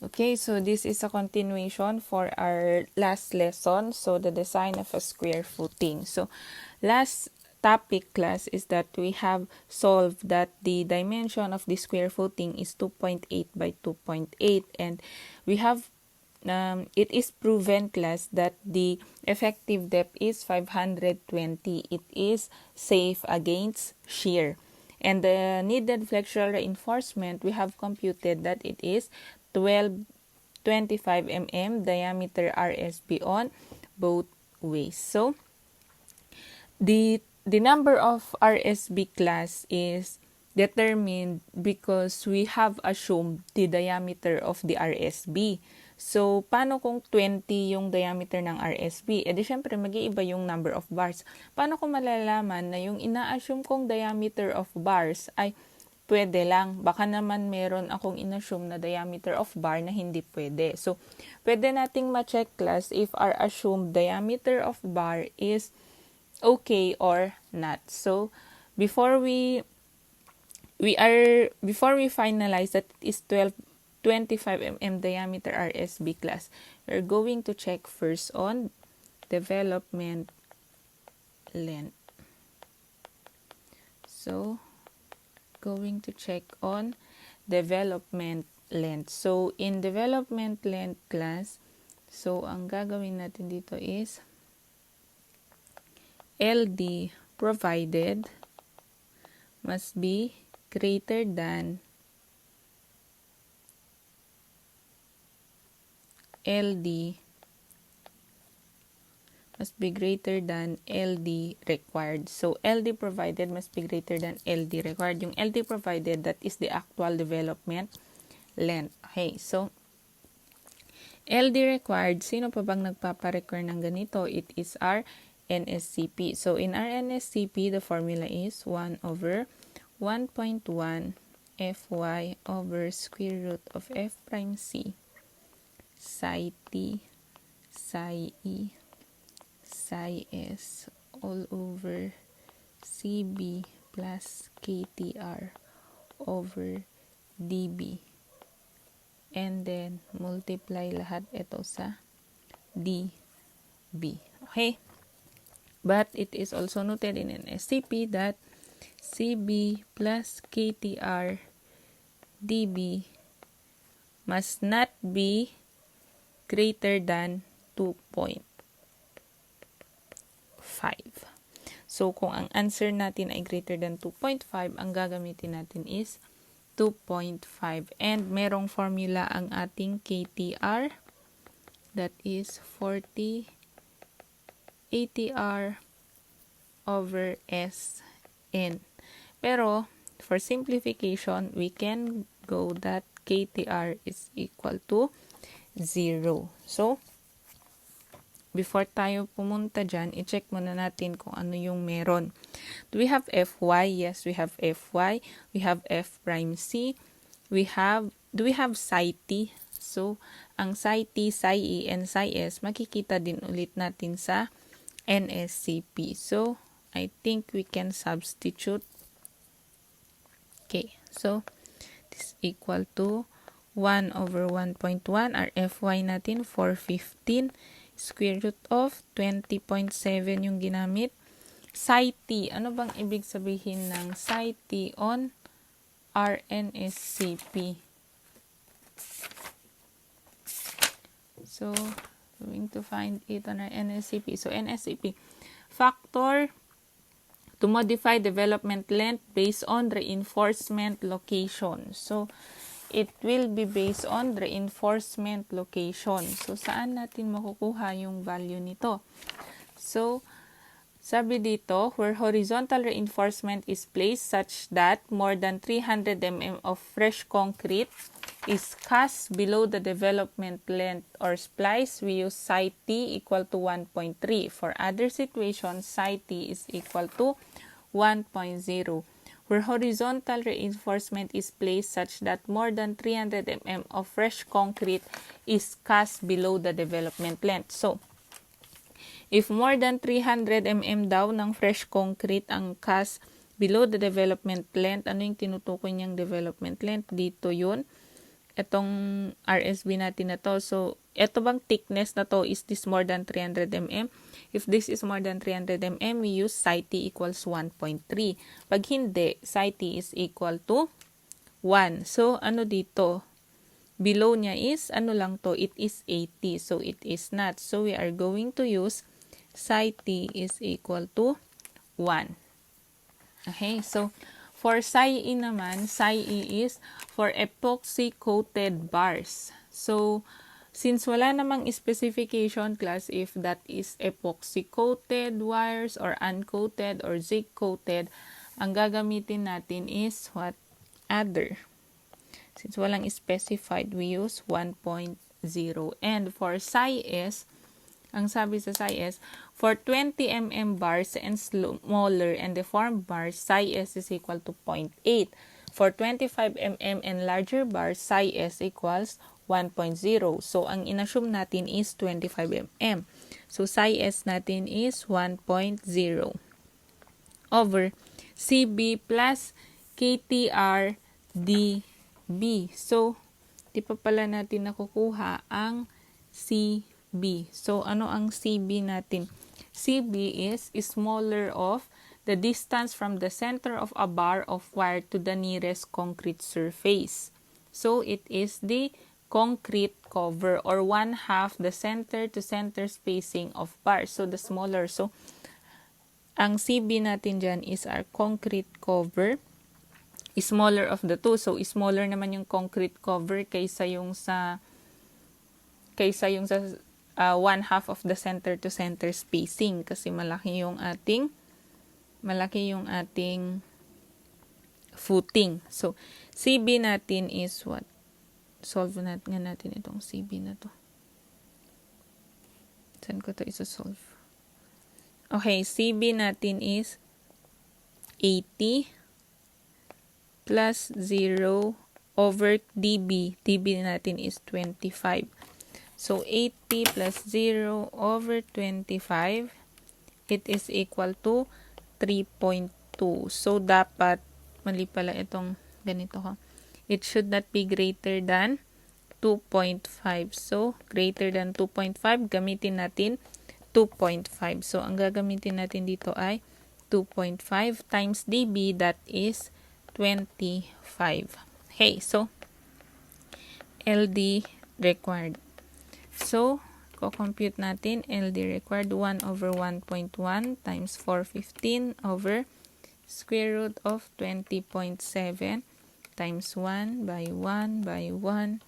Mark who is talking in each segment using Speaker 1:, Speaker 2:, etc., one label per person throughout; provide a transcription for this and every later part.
Speaker 1: Okay, so this is a continuation for our last lesson. So the design of a square footing. So last topic class is that we have solved that the dimension of the square footing is 2.8 by 2.8, and we have it is proven class that the effective depth is 520. It is safe against shear. And the needed flexural reinforcement, we have computed that it is 1225 mm diameter RSB on both ways. So, the number of RSB class is determined because we have assumed the diameter of the RSB. So, paano kung 20 yung diameter ng RSB? E di syempre, mag-iiba yung number of bars. Paano ko malalaman na yung ina-assume kong diameter of bars ay pwede lang? Baka naman meron akong in-assume na diameter of bar na hindi pwede. So, pwede nating ma-check class if our assumed diameter of bar is okay or not. So, before we finalize that it is 25 mm diameter RSB class, we're going to check first on development length. So, going to check on development length. So, in development length class, so ang gagawin natin dito is LD provided must be greater than LD required. So, LD provided must be greater than LD required. Yung LD provided, that is the actual development length. Okay, so, LD required, sino pa bang nagpapa-require ng ganito? It is our NSCP. So, in our NSCP, the formula is 1 over 1.1 Fy over square root of F prime C psi T psi E psi S all over CB plus KTR over DB. And then, multiply lahat ito sa DB. Okay? But it is also noted in an SCP that CB plus KTR DB must not be greater than 2.5. So, kung ang answer natin ay greater than 2.5, ang gagamitin natin is 2.5. And merong formula ang ating KTR, that is 40 ATR over SN. Pero, for simplification, we can go that KTR is equal to 0. So, before tayo pumunta dyan, i-check muna natin kung ano yung meron. Do we have Fy? Yes, we have Fy. We have F prime C. Do we have psi T? So, ang psi T, psi E, and psi S, makikita din ulit natin sa NSCP. So, I think we can substitute. Okay, so, this is equal to 1 over 1.1. Our Fy natin, 415. Square root of 20.7 yung ginamit. Psi T. Ano bang ibig sabihin ng psi T on RNSCP? So, going to find it on our NSCP. So, NSCP. Factor to modify development length based on reinforcement location. So, it will be based on reinforcement location. So, saan natin makukuha yung value nito? So, sabi dito, where horizontal reinforcement is placed such that more than 300 mm of fresh concrete is cast below the development length or splice, we use psi T equal to 1.3. For other situations, psi T is equal to 1.0. Where horizontal reinforcement is placed such that more than 300 mm of fresh concrete is cast below the development length. So, if more than 300 mm daw ng fresh concrete ang cast below the development length, ano yung tinutukoy niyang development length? Dito yun. itong RSB natin na to. So, ito bang thickness na to, is this more than 300 mm? If this is more than 300 mm, we use psi t equals 1.3. Pag hindi, psi t is equal to 1. So, ano dito? Below niya is, ano lang to? It is 80. So, it is not. So, we are going to use psi t is equal to 1. Okay, so, for psi e naman, psi e is for epoxy-coated bars. So, since wala namang specification class if that is epoxy-coated wires or uncoated or zinc-coated, ang gagamitin natin is what? Other. Since walang specified, we use 1.0. And for psi s, ang sabi sa psi s, for 20 mm bars and smaller and deformed bars, psi s is equal to 0.8. For 25 mm and larger bars, psi s equals 1.0. So, ang inassume natin is 25 mm. So, psi s natin is 1.0 over CB plus KTR dB. So, di pa pala natin nakukuha ang CB. So, ano ang CB natin? CB is smaller of the distance from the center of a bar of wire to the nearest concrete surface. So, it is the concrete cover or 1/2 the center to center spacing of bar. So, the smaller. So, ang CB natin dyan is our concrete cover. Smaller of the two. So, smaller naman yung concrete cover kaysa yung sa 1/2 of the center to center spacing kasi malaki yung ating footing. So, CB natin is what? Solve natin itong CB na to. Saan ko to isa-solve? Okay, CB natin is 80 plus 0 over dB. dB natin is 25. So, 80 plus 0 over 25, it is equal to 3.2. So, dapat, mali pala itong ganito ko. It should not be greater than 2.5. So, greater than 2.5, gamitin natin 2.5. So, ang gagamitin natin dito ay 2.5 times dB, that is 25. Okay, so, LD required. So, co-compute natin, LD required 1 over 1.1 times 415 over square root of 20.7 times 1 by 1 by 1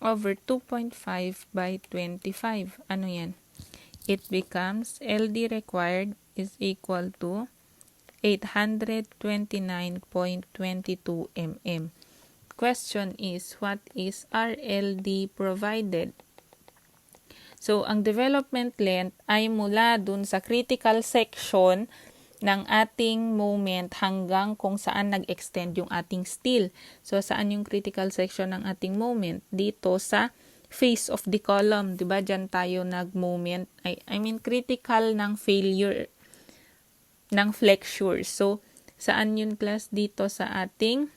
Speaker 1: over 2.5 by 25. Ano yan? It becomes LD required is equal to 829.22 mm. Question is, what is RLD provided? So, ang development length ay mula dun sa critical section ng ating moment hanggang kung saan nag-extend yung ating steel. So, saan yung critical section ng ating moment? Dito sa face of the column. Diba? Diyan tayo nag-moment. I mean, critical ng failure ng flexure. So, saan yun class? Dito sa ating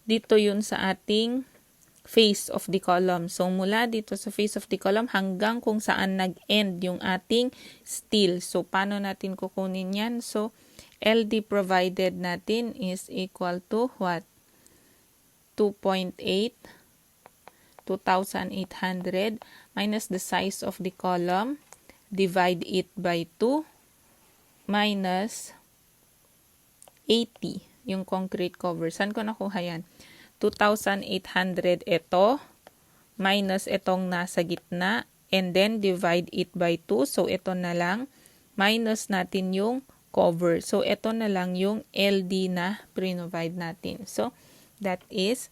Speaker 1: yun sa ating face of the column. So, mula dito sa face of the column hanggang kung saan nag-end yung ating steel. So, paano natin kukunin yan? So, LD provided natin is equal to what? 2.8, 2,800 minus the size of the column. Divide it by 2 minus 80 yung concrete cover. Saan ko nakuha yan? 2,800 ito minus itong nasa gitna and then divide it by 2. So, ito na lang minus natin yung cover. So, ito na lang yung LD na provide natin. So, that is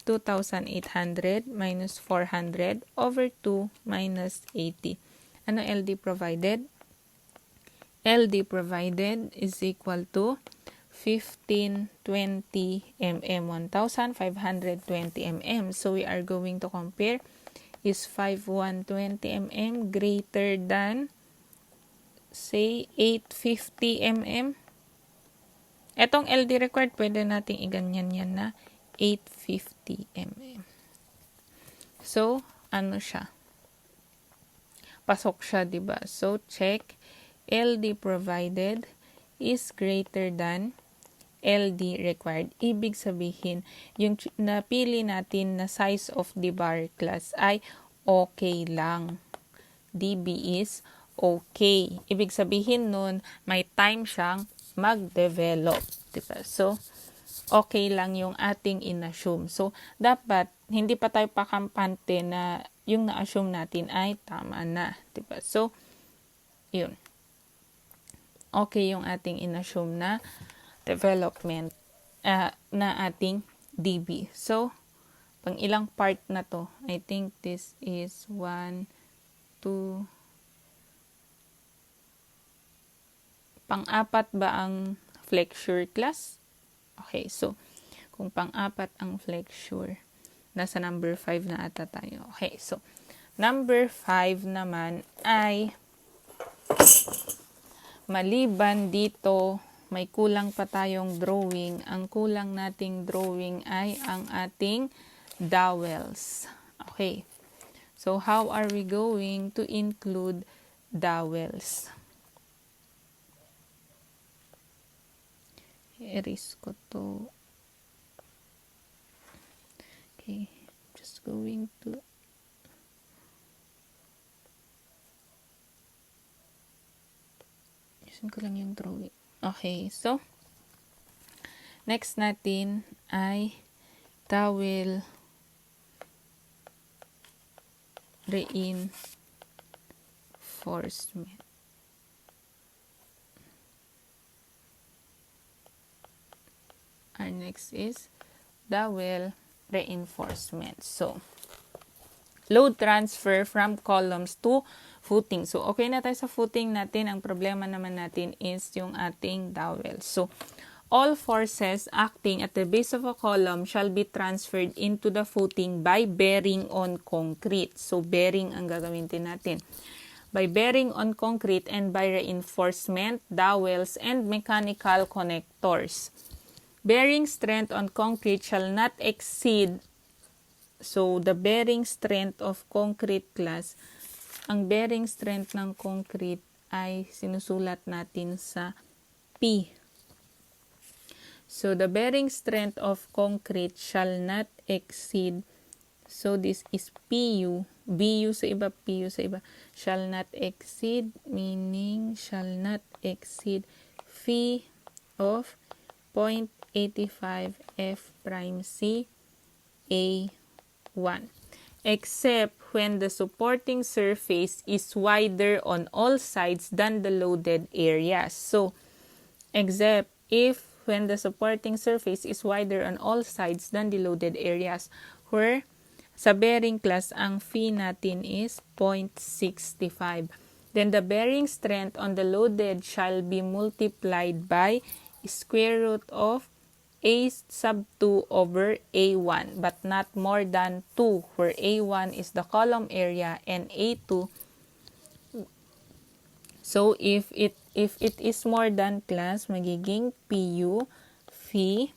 Speaker 1: 2,800 minus 400 over 2 minus 80. Ano LD provided? LD provided is equal to 1520 mm, 1,520 mm. So, we are going to compare is 5,120 mm greater than, say, 850 mm. Etong LD required, pwede nating iganyan yan na 850 mm. So, ano siya? Pasok siya, diba? So, check. LD provided is greater than LD required. Ibig sabihin, yung napili natin na size of the bar class ay okay lang. DB is okay. Ibig sabihin nun, may time siyang mag-develop. Diba? So, okay lang yung ating in-assume. So, dapat, hindi pa tayo pakampante na yung na-assume natin ay tama na. Diba? So, yun. Okay yung ating in-assume na development na ating DB. So, pang ilang part na to? I think this is 1, 2, pang-apat ba ang flexure class? Okay, so, kung pang-apat ang flexure, nasa number 5 na ata tayo. Okay, so, number 5 naman ay, maliban dito, may kulang pa tayong drawing. Ang kulang nating drawing ay ang ating dowels. Okay, so how are we going to include dowels? Erase ko to. Okay, just going to usin ko lang yung drawing. Okay, so next natin ay dowel reinforcement. Our next is dowel reinforcement. So, load transfer from columns to footing. So, okay na tayo sa footing natin. Ang problema naman natin is yung ating dowel. So, all forces acting at the base of a column shall be transferred into the footing by bearing on concrete. So, bearing ang gagawin din natin. By bearing on concrete and by reinforcement, dowels, and mechanical connectors. Bearing strength on concrete shall not exceed, so the bearing strength of concrete class, ang bearing strength ng concrete ay sinusulat natin sa P. So the bearing strength of concrete shall not exceed, so this is PU, BU sa iba, PU sa iba, shall not exceed, meaning shall not exceed phi of 0.85 F prime C A1, except when the supporting surface is wider on all sides than the loaded areas. So, except if when the supporting surface is wider on all sides than the loaded areas, where sa bearing class, ang phi natin is 0.65. Then the bearing strength on the loaded shall be multiplied by square root of A sub 2 over A1, but not more than 2, where A1 is the column area and A2. So, if it is more than class, magiging PU phi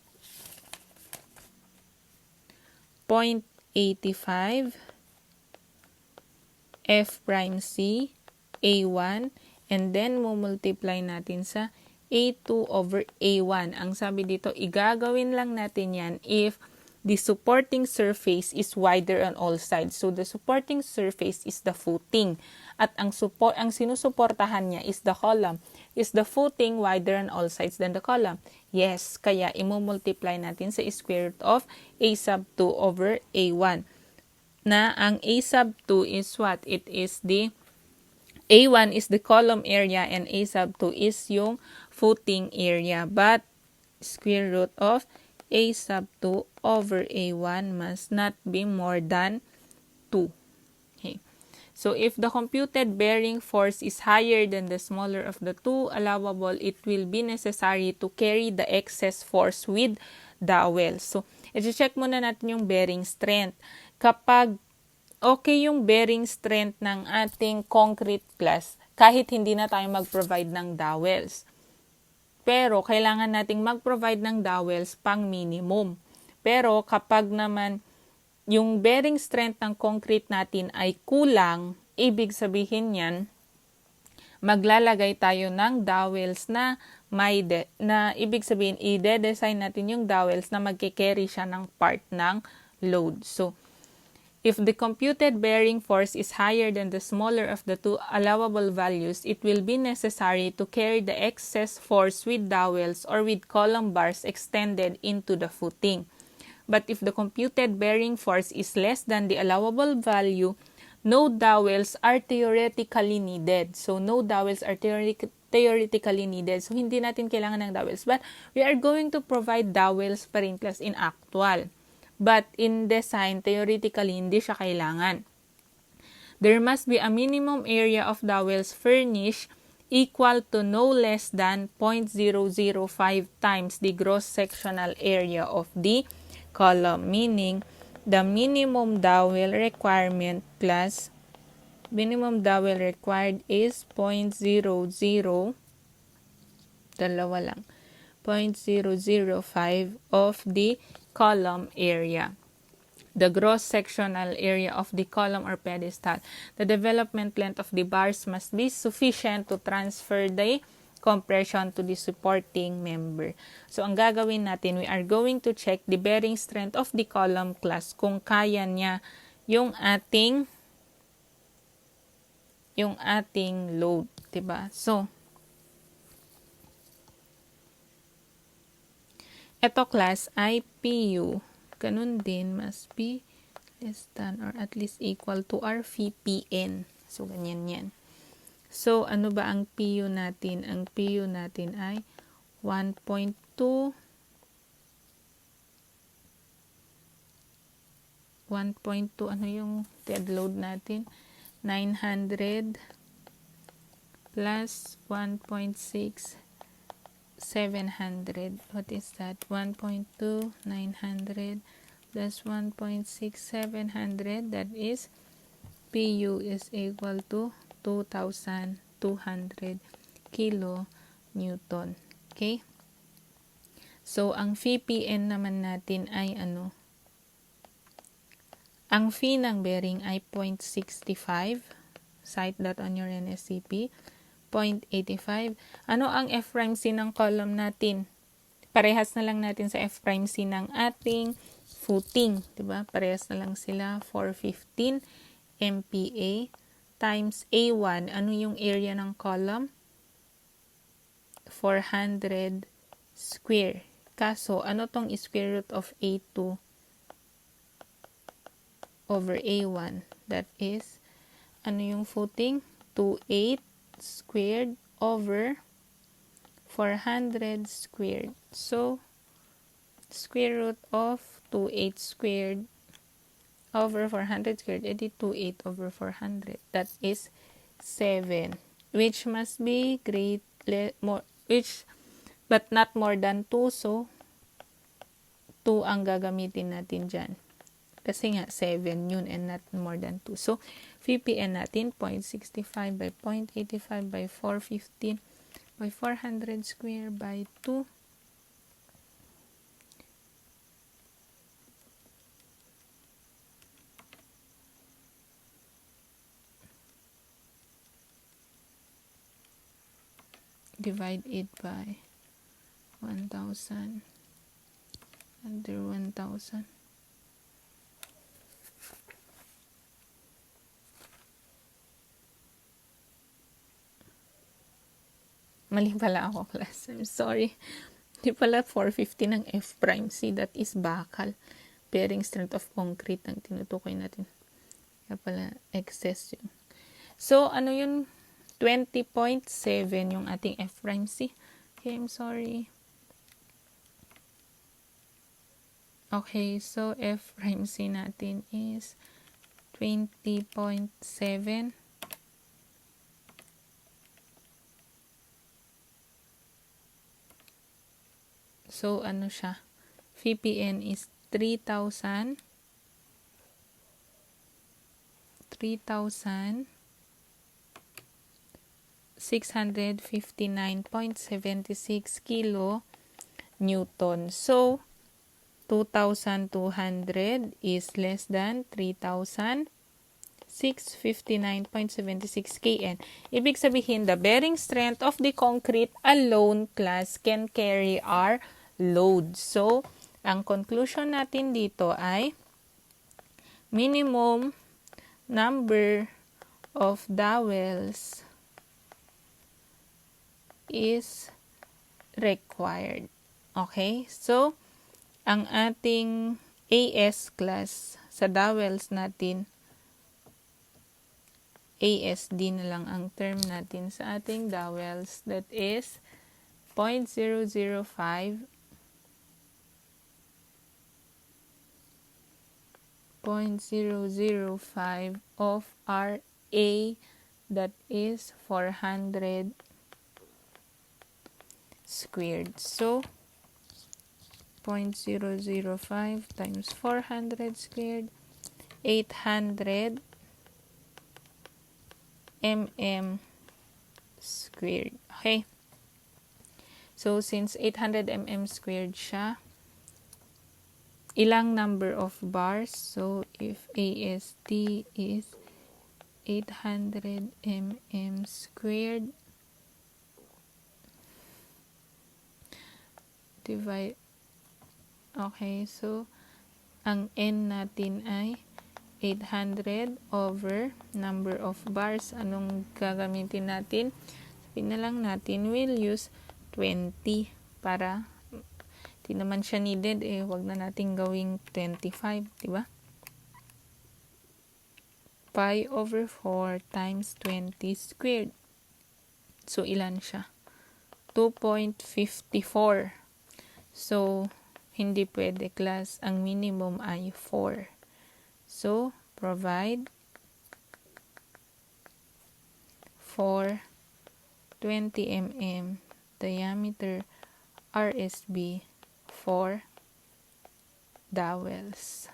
Speaker 1: 0.85 F prime C A1, and then multiply natin sa A2 over A1. Ang sabi dito, igagawin lang natin yan if the supporting surface is wider on all sides. So, the supporting surface is the footing. At ang sinusuportahan niya is the column. Is the footing wider on all sides than the column? Yes. Kaya, imumultiply natin sa square root of A sub 2 over A1. Na ang A sub 2 is what? It is the A1 is the column area and A sub 2 is yung footing area. But square root of A sub 2 over A1 must not be more than 2. Okay. So if the computed bearing force is higher than the smaller of the two allowable, it will be necessary to carry the excess force with dowel. So, i-check muna natin yung bearing strength. Kapag okay yung bearing strength ng ating concrete class, kahit hindi na tayo mag-provide ng dowels. pero kailangan nating mag-provide ng dowels pang minimum. Pero kapag naman yung bearing strength ng concrete natin ay kulang, ibig sabihin yan, maglalagay tayo ng dowels na ibig sabihin, i-design natin yung dowels na magke-carry siya ng part ng load. So, if the computed bearing force is higher than the smaller of the two allowable values, it will be necessary to carry the excess force with dowels or with column bars extended into the footing. But if the computed bearing force is less than the allowable value, no dowels are theoretically needed. So, no dowels are theoretically needed. So, hindi natin kailangan ng dowels. But, we are going to provide dowels pa rin plus in actual. But in design, theoretically, hindi siya kailangan. There must be a minimum area of dowels furnished equal to no less than 0.005 times the gross sectional area of the column. Meaning, the minimum dowel requirement plus minimum dowel required is 0.005 of the column area. The gross sectional area of the column or pedestal. The development length of the bars must be sufficient to transfer the compression to the supporting member. So, ang gagawin natin, we are going to check the bearing strength of the column class kung kaya niya yung ating load, diba? So, ito class ay PU. Ganun din, must be less than or at least equal to our VPN. So, ganyan yan. So, ano ba ang PU natin? Ang PU natin ay 1.2 ano yung dead load natin? 900 plus 1.6 700. What is that? 1.2 900 plus 1.6 700. That is PU is equal to 2,200 kilonewton. Okay? So, ang VPN naman natin ay ano? Ang phi ng bearing ay 0.65. Cite that on your NSCP. 0.85. Ano ang F'(C) ng column natin? Parehas na lang natin sa F'(C) ng ating footing. Diba? Parehas na lang sila. 415 MPa times A1. Ano yung area ng column? 400 square. Kaso, ano tong square root of A2 over A1? That is, ano yung footing? 28 squared over 400 squared. So, square root of 28 squared over 400 squared, edi 28 over 400. That is 7, which must be but not more than 2. So, 2 ang gagamitin natin dyan. Kasi nga, 7 yun and not more than 2. So, VPN natin, 0.65 by 0.85 by 415 by 400 square by 2. Divide it by 1,000 under 1,000. Mali pala ako, class. I'm sorry. Di pala 450 ng F'(C). That is bakal. Bearing strength of concrete ang tinutukoy natin. Kaya pala excess yun. So, ano yun? 20.7 yung ating F'(C). Okay, I'm sorry. Okay, so F'(C) natin is 20.7. So, ano siya? VPN is 3,000 3,000 659.76 kilo Newton. So, 2,200 is less than 3,659.76 kN. Ibig sabihin, the bearing strength of the concrete alone class can carry our load. So, ang conclusion natin dito ay minimum number of dowels is required. Okay? So, ang ating AS class sa dowels natin, ASD na lang ang term natin sa ating dowels, that is 0.005 of our A, that is 400 squared. So, 0.005 times 400 squared, 800 mm squared. Okay. So, since 800 mm squared siya, ilang number of bars? So, if ASD is 800 mm squared, divide. Okay, so, ang N natin ay 800 over number of bars. Anong gagamitin natin? Sabihin na lang natin, we'll use 20 para di naman siya needed, wag na natin gawing 25, diba? Pi over 4 times 20 squared. So, ilan siya? 2.54. So, hindi pwede class. Ang minimum ay 4. So, provide for 20 mm diameter RSB for dowels.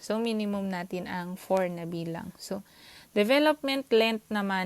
Speaker 1: So, minimum natin ang 4 na bilang. So, development length naman